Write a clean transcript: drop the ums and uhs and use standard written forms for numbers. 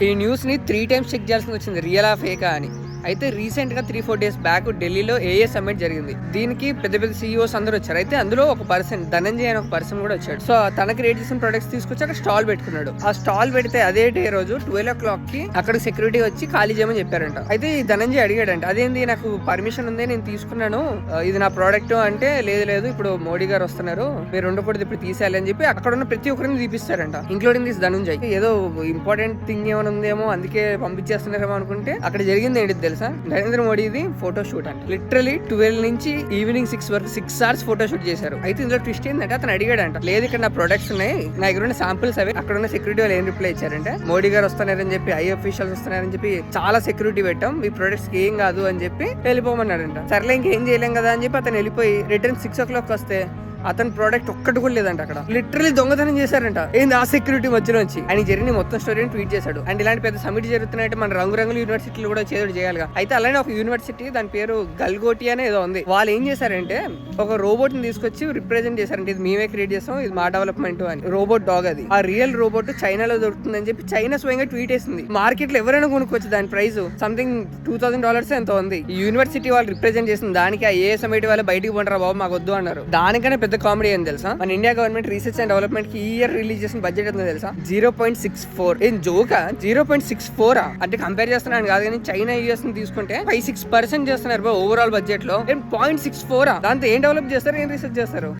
ఈ న్యూస్ ని 3 times check చేయాల్సి వచ్చింది, రియలా ఫేకా అని. అయితే రీసెంట్ గా 3-4 డేస్ బ్యాక్ ఢిల్లీలో ఏఏ సమ్మిట్ జరిగింది. దీనికి పెద్ద పెద్ద సీఈఓస్ అందరూ వచ్చారు. అయితే అందులో ఒక పర్సన్, ధనంజయ్ అనే ఒక పర్సన్ కూడా వచ్చాడు. సో తనకి క్రియేట్ చేసిన ప్రొడక్ట్స్ తీసుకొచ్చి అక్కడ స్టాల్ పెట్టుకున్నాడు. ఆ స్టాల్ పెడితే అదే డే రోజు 12 o'clock కి అక్కడ సెక్యూరిటీ వచ్చి ఖాళీ చేయమని చెప్పారంట. అయితే ఈ ధనంజయ్ అడిగాడంట, అదేంది నాకు పర్మిషన్ ఉంది, నేను తీసుకున్నాను, ఇది నా ప్రోడక్ట్ అంటే, లేదు ఇప్పుడు మోడీ గారు వస్తున్నారు, మీరు ఉండకూడదు, ఇప్పుడు తీసేయాలి అని చెప్పి అక్కడ ఉన్న ప్రతి ఒక్కరిని తీపిస్తారంట, ఇంక్లూడింగ్ దిస్ ధనంజయ్. ఏదో ఇంపార్టెంట్ థింగ్ ఏమైనా ఉందేమో అందుకే పంపించేస్తున్నారేమో అనుకుంటే అక్కడ జరిగింది ఏంటి తెలుసా? నరేంద్ర మోడీది ఫోటో షూట్ అంట. లిటరలీ 12 నుంచి ఈవినింగ్ 6 వరకు 6 hours ఫోటో షూట్ చేశారు. అయితే ఇందులో ట్విస్ట్ ఏంటంటే అతను అడిగాడంట, లేదు ఇక్కడ నా ప్రొడక్ట్స్ ఉన్నాయి, నా దగ్గర ఉన్న శాంపుల్స్ అవి. అక్కడ ఉన్న సెక్యూరిటీ వాళ్ళు ఏం రిప్లై ఇచ్చారంటే, మోడీ గారు వస్తున్నారని చెప్పి, ఐ అఫీషియల్స్ వస్తున్నారని చెప్పి చాలా సెక్యూరిటీ పెట్టాం, మీ ప్రొడక్ట్స్ కి ఏం కాదు అని చెప్పి వెళ్ళిపోమన్నాడంట. సర్లే ఇంకేం చేయలేం కదా అని చెప్పి అతను వెళ్ళిపోయి రిటర్న్ 6 o'clock వస్తే అతని ప్రోడక్ట్ ఒక్కటి కూడా లేదంట అక్కడ. లిటరలీ దొంగతనం చేశారంట. ఏంది ఆ సెక్యూరిటీ మధ్యలో నుంచి. ఆయన జరిగిన మొత్తం స్టోరీని ట్వీట్ చేశాడు. అండ్ ఇలాంటి పెద్ద సమిట్ జరుగుతున్నాయంటే మన రంగురంగుల యూనివర్సిటీలు కూడా చేయాలిగా. అయితే అలానే ఒక యూనివర్సిటీ, దాని పేరు గల్గోటి అనే ఏదో ఉంది. వాళ్ళు ఏం చేశారంటే ఒక రోబోట్ ని తీసుకొచ్చి రిప్రజెంట్ చేశారంటే, ఇది మేమే క్రియేట్ చేస్తాం, ఇది మా డెవలప్మెంట్ అని. రోబోట్ డాగ్ అది. ఆ రియల్ రోబోట్ చైనాలో దొరుకుతుందని చెప్పి చైనా స్వయంగా ట్వీట్ వేసింది. మార్కెట్ లో ఎవరైనా కొనుక్కోవచ్చు. దాని ప్రైస్ సంథింగ్ $2,000 ఎంతో ఉంది. ఈ యూనివర్సిటీ వాళ్ళు రిప్రజెంట్ చేసింది దానికి. ఆ ఏ సమిట్ వాళ్ళు బయటికి పంటారా బాబు, మాకు వద్దు అన్నారు. దానికనే పెద్ద కామెడీ అని తెలుసా, మన India government research and development కి ఈ ఇయర్ రిలీజ్ చేసిన బడ్జెట్ ఎంత తెలుసా? 0.64. ఏం జోకా? 0.64 అంటే కంపేర్ చేస్తున్నాను కాదు కానీ చైనా యూఎస్ ని తీసుకుంటే 5-6% చేస్తున్నారు ఓవరాల్ బడ్జెట్ లో. 0.64 దాంతో ఏం డెవలప్ చేస్తారు, ఏం రీసెర్చ్ చేస్తారు?